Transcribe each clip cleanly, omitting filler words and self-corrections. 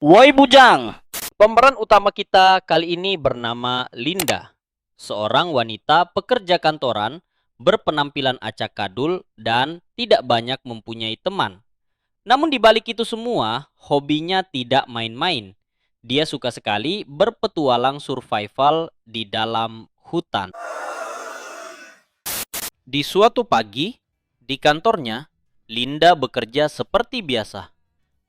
Woi bujang, pemeran utama kita kali ini bernama Linda, seorang wanita pekerja kantoran berpenampilan acak kadul dan tidak banyak mempunyai teman. Namun di balik itu semua, hobinya tidak main-main. Dia suka sekali berpetualang survival di dalam hutan. Di suatu pagi, di kantornya, Linda bekerja seperti biasa.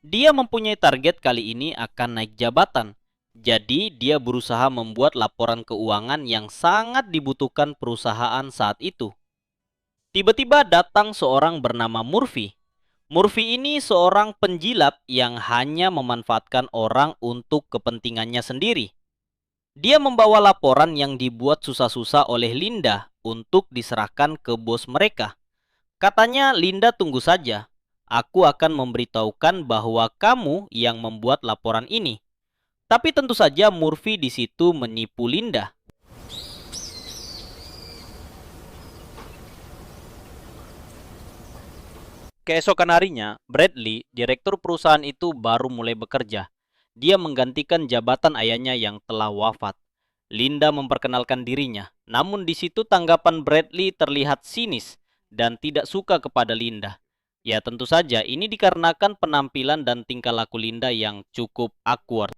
Dia mempunyai target kali ini akan naik jabatan. Jadi dia berusaha membuat laporan keuangan yang sangat dibutuhkan perusahaan saat itu. Tiba-tiba datang seorang bernama Murphy. Murphy ini seorang penjilat yang hanya memanfaatkan orang untuk kepentingannya sendiri. Dia membawa laporan yang dibuat susah-susah oleh Linda untuk diserahkan ke bos mereka. Katanya, Linda tunggu saja. Aku akan memberitahukan bahwa kamu yang membuat laporan ini. Tapi tentu saja Murphy di situ menipu Linda. Keesokan harinya, Bradley, direktur perusahaan itu baru mulai bekerja. Dia menggantikan jabatan ayahnya yang telah wafat. Linda memperkenalkan dirinya, namun di situ tanggapan Bradley terlihat sinis dan tidak suka kepada Linda. Ya tentu saja ini dikarenakan penampilan dan tingkah laku Linda yang cukup awkward.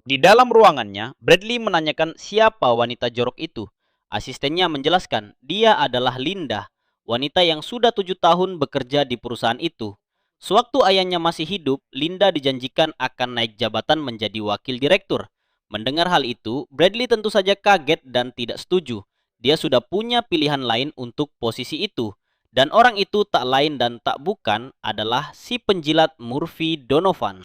Di dalam ruangannya, Bradley menanyakan siapa wanita jorok itu. Asistennya menjelaskan, dia adalah Linda, wanita yang sudah 7 tahun bekerja di perusahaan itu. Sewaktu ayahnya masih hidup, Linda dijanjikan akan naik jabatan menjadi wakil direktur. Mendengar hal itu, Bradley tentu saja kaget dan tidak setuju. Dia sudah punya pilihan lain untuk posisi itu. Dan orang itu tak lain dan tak bukan adalah si penjilat Murphy Donovan.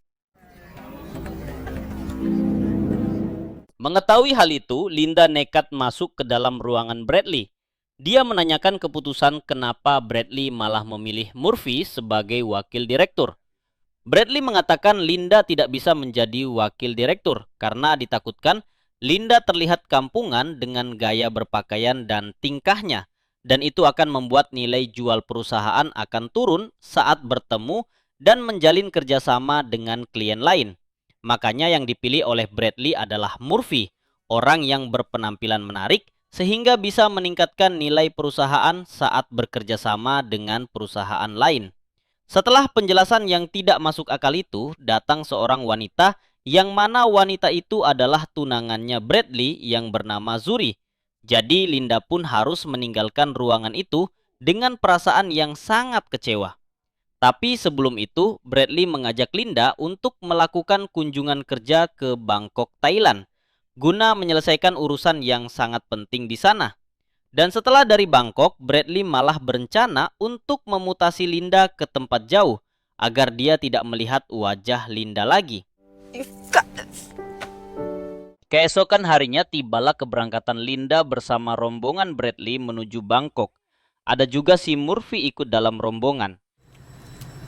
Mengetahui hal itu, Linda nekat masuk ke dalam ruangan Bradley. Dia menanyakan keputusan kenapa Bradley malah memilih Murphy sebagai wakil direktur. Bradley mengatakan Linda tidak bisa menjadi wakil direktur karena ditakutkan Linda terlihat kampungan dengan gaya berpakaian dan tingkahnya, dan itu akan membuat nilai jual perusahaan akan turun saat bertemu dan menjalin kerjasama dengan klien lain. Makanya yang dipilih oleh Bradley adalah Murphy, orang yang berpenampilan menarik sehingga bisa meningkatkan nilai perusahaan saat bekerja sama dengan perusahaan lain. Setelah penjelasan yang tidak masuk akal itu, datang seorang wanita yang mana wanita itu adalah tunangannya Bradley yang bernama Zuri. Jadi Linda pun harus meninggalkan ruangan itu dengan perasaan yang sangat kecewa. Tapi sebelum itu, Bradley mengajak Linda untuk melakukan kunjungan kerja ke Bangkok, Thailand, guna menyelesaikan urusan yang sangat penting di sana. Dan setelah dari Bangkok, Bradley malah berencana untuk memutasi Linda ke tempat jauh, agar dia tidak melihat wajah Linda lagi. Keesokan harinya tibalah keberangkatan Linda bersama rombongan Bradley menuju Bangkok. Ada juga si Murphy ikut dalam rombongan.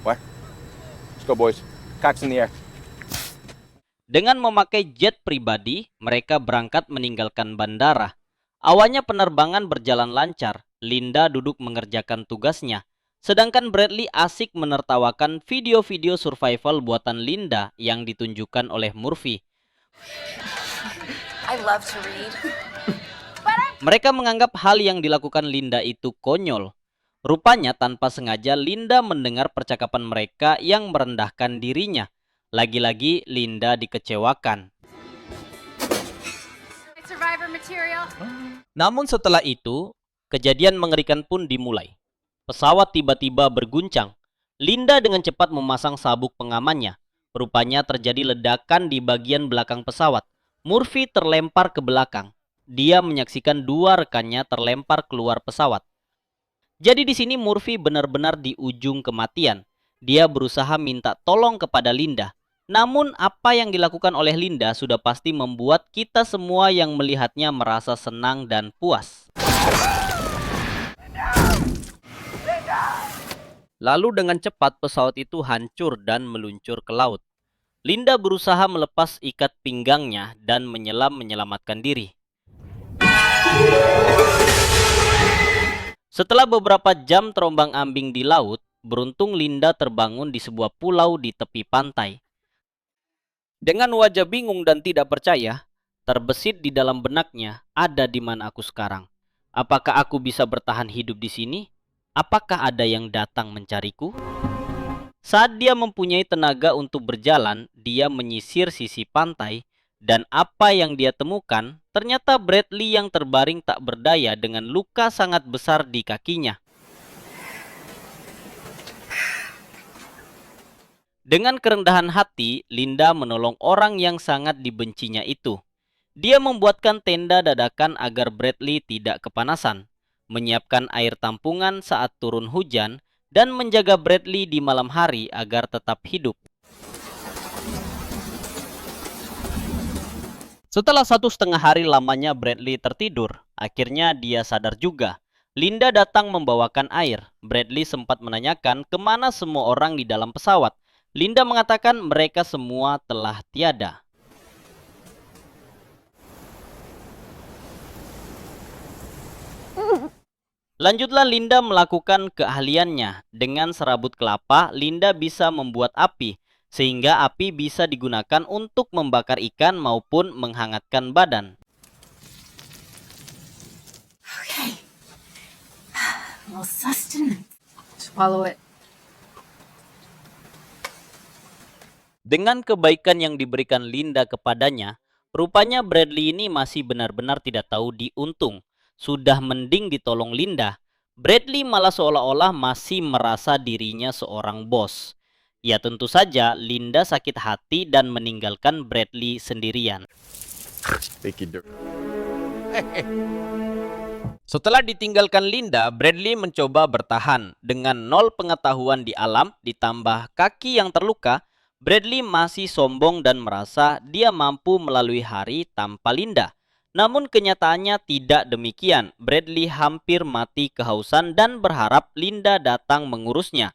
What? Let's go, boys. Cocks in the air. Dengan memakai jet pribadi, mereka berangkat meninggalkan bandara. Awalnya penerbangan berjalan lancar. Linda duduk mengerjakan tugasnya. Sedangkan Bradley asik menertawakan video-video survival buatan Linda yang ditunjukkan oleh Murphy. I love to read. Mereka menganggap hal yang dilakukan Linda itu konyol. Rupanya tanpa sengaja Linda mendengar percakapan mereka yang merendahkan dirinya. Lagi-lagi Linda dikecewakan. Survivor material. Namun setelah itu, kejadian mengerikan pun dimulai. Pesawat tiba-tiba berguncang. Linda dengan cepat memasang sabuk pengamannya. Rupanya terjadi ledakan di bagian belakang pesawat. Murphy terlempar ke belakang. Dia menyaksikan dua rekannya terlempar keluar pesawat. Jadi di sini Murphy benar-benar di ujung kematian. Dia berusaha minta tolong kepada Linda. Namun apa yang dilakukan oleh Linda sudah pasti membuat kita semua yang melihatnya merasa senang dan puas. Lalu dengan cepat pesawat itu hancur dan meluncur ke laut. Linda berusaha melepas ikat pinggangnya dan menyelam menyelamatkan diri. Setelah beberapa jam terombang-ambing di laut, beruntung Linda terbangun di sebuah pulau di tepi pantai. Dengan wajah bingung dan tidak percaya, terbesit di dalam benaknya, ada di mana aku sekarang. Apakah aku bisa bertahan hidup di sini? Apakah ada yang datang mencariku? Saat dia mempunyai tenaga untuk berjalan, dia menyisir sisi pantai, dan apa yang dia temukan, ternyata Bradley yang terbaring tak berdaya dengan luka sangat besar di kakinya. Dengan kerendahan hati, Linda menolong orang yang sangat dibencinya itu. Dia membuatkan tenda dadakan agar Bradley tidak kepanasan, menyiapkan air tampungan saat turun hujan, dan menjaga Bradley di malam hari agar tetap hidup. Setelah 1,5 hari lamanya Bradley tertidur, akhirnya dia sadar juga. Linda datang membawakan air. Bradley sempat menanyakan kemana semua orang di dalam pesawat. Linda mengatakan mereka semua telah tiada. Lanjutlah Linda melakukan keahliannya. Dengan serabut kelapa, Linda bisa membuat api, sehingga api bisa digunakan untuk membakar ikan maupun menghangatkan badan. Okay. A little sustenance. Swallow it. Dengan kebaikan yang diberikan Linda kepadanya, rupanya Bradley ini masih benar-benar tidak tahu diuntung. Sudah mending ditolong Linda, Bradley malah seolah-olah masih merasa dirinya seorang bos. Ya tentu saja Linda sakit hati dan meninggalkan Bradley sendirian. Setelah ditinggalkan Linda, Bradley mencoba bertahan. Dengan nol pengetahuan di alam ditambah kaki yang terluka, Bradley masih sombong dan merasa dia mampu melalui hari tanpa Linda. Namun kenyataannya tidak demikian. Bradley hampir mati kehausan dan berharap Linda datang mengurusnya.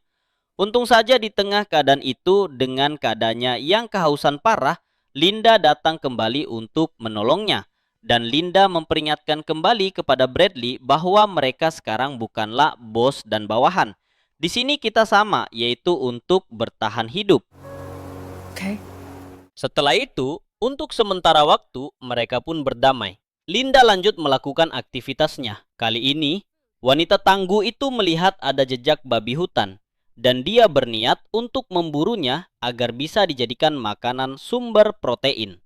Untung saja di tengah keadaan itu, dengan keadaannya yang kehausan parah, Linda datang kembali untuk menolongnya. Dan Linda memperingatkan kembali kepada Bradley bahwa mereka sekarang bukanlah bos dan bawahan. Di sini kita sama, yaitu untuk bertahan hidup. Okay. Setelah itu, untuk sementara waktu, mereka pun berdamai. Linda lanjut melakukan aktivitasnya. Kali ini, wanita tangguh itu melihat ada jejak babi hutan, dan dia berniat untuk memburunya agar bisa dijadikan makanan sumber protein.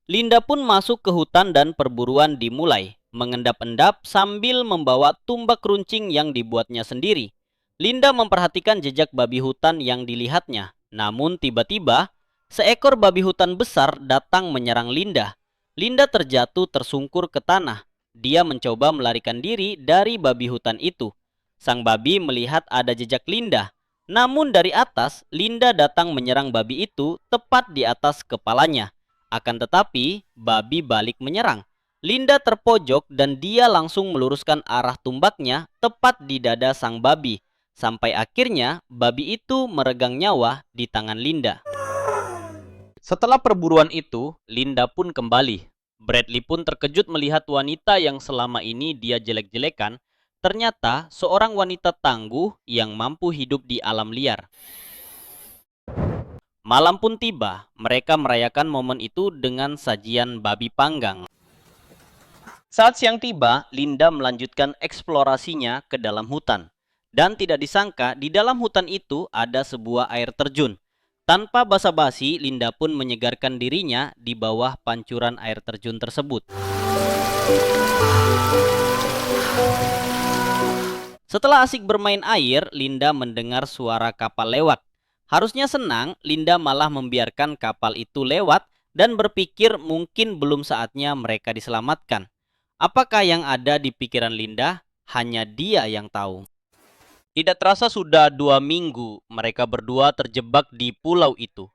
Linda pun masuk ke hutan dan perburuan dimulai, mengendap-endap sambil membawa tumbak runcing yang dibuatnya sendiri. Linda memperhatikan jejak babi hutan yang dilihatnya, namun tiba-tiba, seekor babi hutan besar datang menyerang Linda. Linda terjatuh tersungkur ke tanah. Dia mencoba melarikan diri dari babi hutan itu. Sang babi melihat ada jejak Linda. Namun dari atas, Linda datang menyerang babi itu tepat di atas kepalanya. Akan tetapi, babi balik menyerang. Linda terpojok dan dia langsung meluruskan arah tumbaknya tepat di dada sang babi. Sampai akhirnya, babi itu meregang nyawa di tangan Linda. Setelah perburuan itu, Linda pun kembali. Bradley pun terkejut melihat wanita yang selama ini dia jelek-jelekan, ternyata seorang wanita tangguh yang mampu hidup di alam liar. Malam pun tiba, mereka merayakan momen itu dengan sajian babi panggang. Saat siang tiba, Linda melanjutkan eksplorasinya ke dalam hutan. Dan tidak disangka, di dalam hutan itu ada sebuah air terjun. Tanpa basa-basi, Linda pun menyegarkan dirinya di bawah pancuran air terjun tersebut. Setelah asik bermain air, Linda mendengar suara kapal lewat. Harusnya senang, Linda malah membiarkan kapal itu lewat dan berpikir mungkin belum saatnya mereka diselamatkan. Apakah yang ada di pikiran Linda? Hanya dia yang tahu. Tidak terasa sudah 2 minggu mereka berdua terjebak di pulau itu.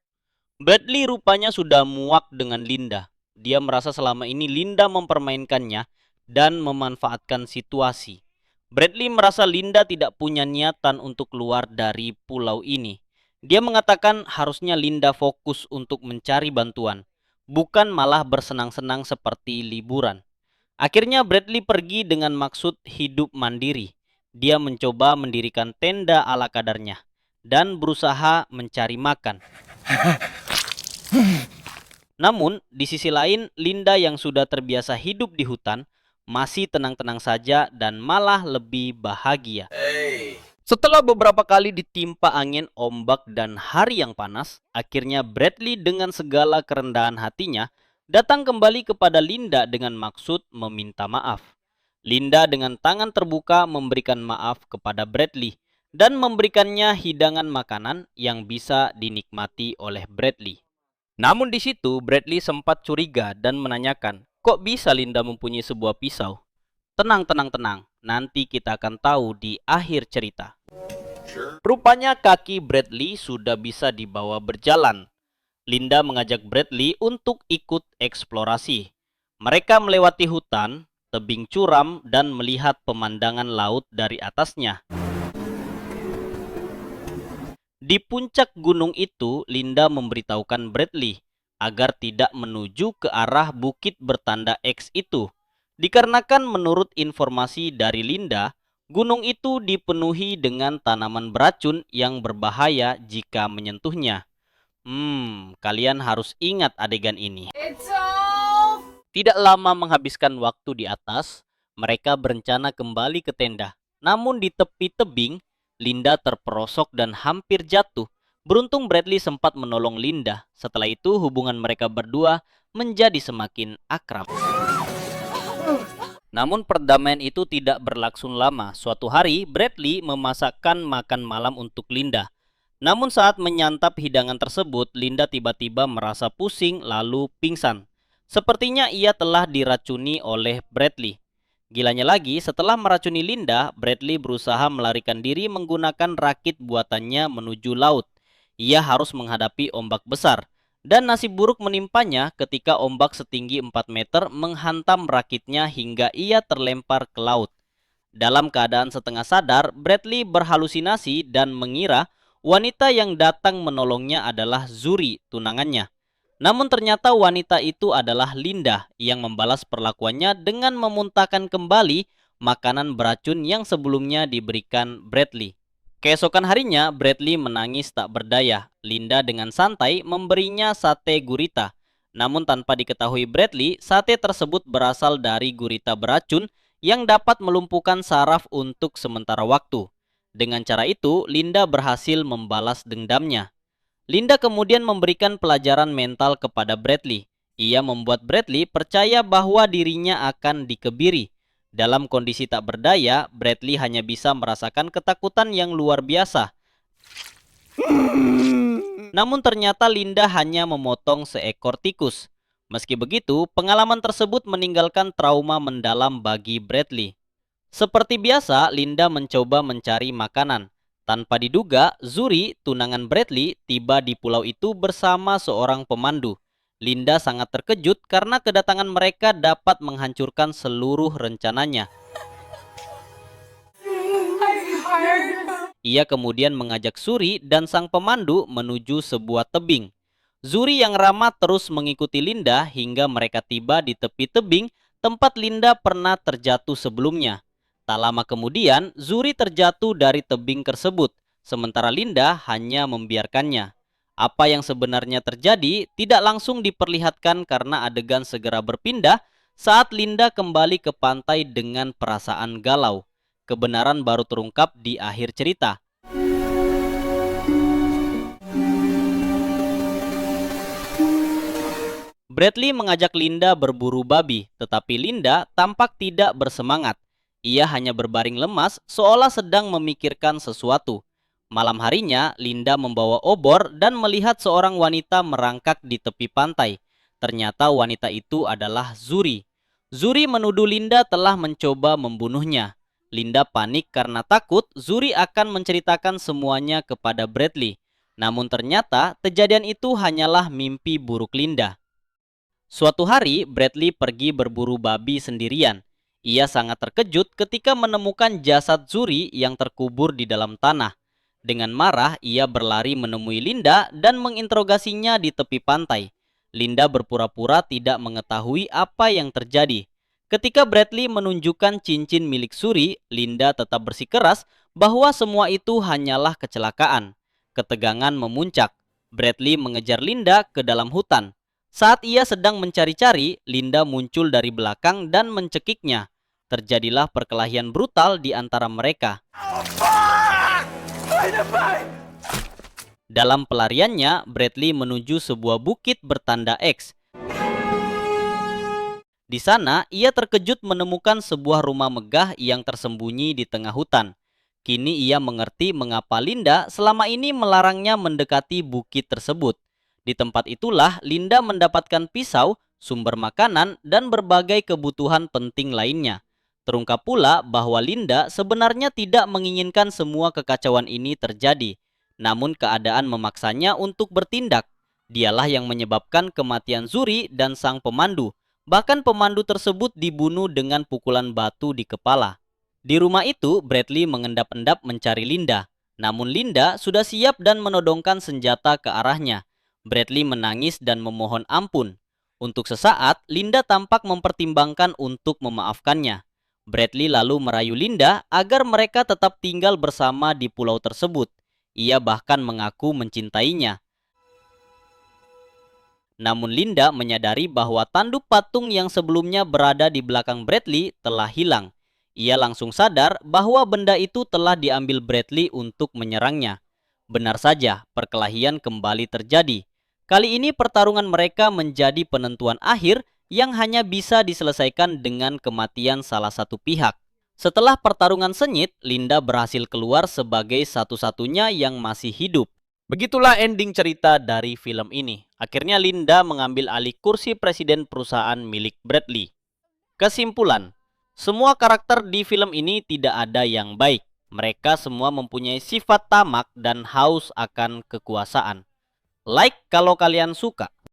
Bradley rupanya sudah muak dengan Linda. Dia merasa selama ini Linda mempermainkannya dan memanfaatkan situasi. Bradley merasa Linda tidak punya niatan untuk keluar dari pulau ini. Dia mengatakan harusnya Linda fokus untuk mencari bantuan, bukan malah bersenang-senang seperti liburan. Akhirnya Bradley pergi dengan maksud hidup mandiri. Dia mencoba mendirikan tenda ala kadarnya. dan berusaha mencari makan. Namun, di sisi lain, Linda yang sudah terbiasa hidup di hutan masih tenang-tenang saja dan malah lebih bahagia. Setelah beberapa kali ditimpa angin, ombak, dan hari yang panas, akhirnya Bradley dengan segala kerendahan hatinya datang kembali kepada Linda dengan maksud meminta maaf. Linda dengan tangan terbuka memberikan maaf kepada Bradley dan memberikannya hidangan makanan yang bisa dinikmati oleh Bradley. Namun di situ Bradley sempat curiga dan menanyakan, kok bisa Linda mempunyai sebuah pisau? Tenang, nanti kita akan tahu di akhir cerita. Rupanya kaki Bradley sudah bisa dibawa berjalan. Linda mengajak Bradley untuk ikut eksplorasi. Mereka melewati hutan, tebing curam, dan melihat pemandangan laut dari atasnya. Di puncak gunung itu, Linda memberitahukan Bradley agar tidak menuju ke arah bukit bertanda X itu. Dikarenakan menurut informasi dari Linda, gunung itu dipenuhi dengan tanaman beracun yang berbahaya jika menyentuhnya. Kalian harus ingat adegan ini. Tidak lama menghabiskan waktu di atas, mereka berencana kembali ke tenda. Namun di tepi tebing, Linda terperosok dan hampir jatuh. Beruntung Bradley sempat menolong Linda. Setelah itu hubungan mereka berdua menjadi semakin akrab. Namun perdamaian itu tidak berlangsung lama. Suatu hari Bradley memasakkan makan malam untuk Linda. Namun saat menyantap hidangan tersebut, Linda tiba-tiba merasa pusing lalu pingsan. Sepertinya ia telah diracuni oleh Bradley. Gilanya lagi, setelah meracuni Linda, Bradley berusaha melarikan diri menggunakan rakit buatannya menuju laut. Ia harus menghadapi ombak besar. Dan nasib buruk menimpanya ketika ombak setinggi 4 meter menghantam rakitnya hingga ia terlempar ke laut. Dalam keadaan setengah sadar, Bradley berhalusinasi dan mengira wanita yang datang menolongnya adalah Zuri, tunangannya. Namun ternyata wanita itu adalah Linda yang membalas perlakuannya dengan memuntahkan kembali makanan beracun yang sebelumnya diberikan Bradley. Keesokan harinya, Bradley menangis tak berdaya. Linda dengan santai memberinya sate gurita. Namun tanpa diketahui Bradley, sate tersebut berasal dari gurita beracun yang dapat melumpuhkan saraf untuk sementara waktu. Dengan cara itu, Linda berhasil membalas dendamnya. Linda kemudian memberikan pelajaran mental kepada Bradley. Ia membuat Bradley percaya bahwa dirinya akan dikebiri. Dalam kondisi tak berdaya, Bradley hanya bisa merasakan ketakutan yang luar biasa. Namun ternyata Linda hanya memotong seekor tikus. Meski begitu, pengalaman tersebut meninggalkan trauma mendalam bagi Bradley. Seperti biasa, Linda mencoba mencari makanan. Tanpa diduga, Zuri, tunangan Bradley, tiba di pulau itu bersama seorang pemandu. Linda sangat terkejut karena kedatangan mereka dapat menghancurkan seluruh rencananya. Ia kemudian mengajak Zuri dan sang pemandu menuju sebuah tebing. Zuri yang ramah terus mengikuti Linda hingga mereka tiba di tepi tebing tempat Linda pernah terjatuh sebelumnya. Tak lama kemudian, Zuri terjatuh dari tebing tersebut, sementara Linda hanya membiarkannya. Apa yang sebenarnya terjadi tidak langsung diperlihatkan karena adegan segera berpindah saat Linda kembali ke pantai dengan perasaan galau. Kebenaran baru terungkap di akhir cerita. Bradley mengajak Linda berburu babi, tetapi Linda tampak tidak bersemangat. Ia hanya berbaring lemas seolah sedang memikirkan sesuatu. Malam harinya, Linda membawa obor dan melihat seorang wanita merangkak di tepi pantai. Ternyata wanita itu adalah Zuri. Zuri menuduh Linda telah mencoba membunuhnya. Linda panik karena takut Zuri akan menceritakan semuanya kepada Bradley. Namun ternyata kejadian itu hanyalah mimpi buruk Linda. Suatu hari, Bradley pergi berburu babi sendirian. Ia sangat terkejut ketika menemukan jasad Zuri yang terkubur di dalam tanah. Dengan marah, ia berlari menemui Linda dan menginterogasinya di tepi pantai. Linda berpura-pura tidak mengetahui apa yang terjadi. Ketika Bradley menunjukkan cincin milik Zuri, Linda tetap bersikeras bahwa semua itu hanyalah kecelakaan. Ketegangan memuncak. Bradley mengejar Linda ke dalam hutan. Saat ia sedang mencari-cari, Linda muncul dari belakang dan mencekiknya. Terjadilah perkelahian brutal di antara mereka. Dalam pelariannya, Bradley menuju sebuah bukit bertanda X. Di sana, ia terkejut menemukan sebuah rumah megah yang tersembunyi di tengah hutan. Kini ia mengerti mengapa Linda selama ini melarangnya mendekati bukit tersebut. Di tempat itulah Linda mendapatkan pisau, sumber makanan, dan berbagai kebutuhan penting lainnya. Terungkap pula bahwa Linda sebenarnya tidak menginginkan semua kekacauan ini terjadi. Namun keadaan memaksanya untuk bertindak. Dialah yang menyebabkan kematian Zuri dan sang pemandu. Bahkan pemandu tersebut dibunuh dengan pukulan batu di kepala. Di rumah itu, Bradley mengendap-endap mencari Linda. Namun Linda sudah siap dan menodongkan senjata ke arahnya. Bradley menangis dan memohon ampun. Untuk sesaat, Linda tampak mempertimbangkan untuk memaafkannya. Bradley lalu merayu Linda agar mereka tetap tinggal bersama di pulau tersebut. Ia bahkan mengaku mencintainya. Namun Linda menyadari bahwa tanduk patung yang sebelumnya berada di belakang Bradley telah hilang. Ia langsung sadar bahwa benda itu telah diambil Bradley untuk menyerangnya. Benar saja, perkelahian kembali terjadi. Kali ini pertarungan mereka menjadi penentuan akhir yang hanya bisa diselesaikan dengan kematian salah satu pihak. Setelah pertarungan sengit, Linda berhasil keluar sebagai satu-satunya yang masih hidup. Begitulah ending cerita dari film ini. Akhirnya Linda mengambil alih kursi presiden perusahaan milik Bradley. Kesimpulan, semua karakter di film ini tidak ada yang baik. Mereka semua mempunyai sifat tamak dan haus akan kekuasaan. Like kalau kalian suka.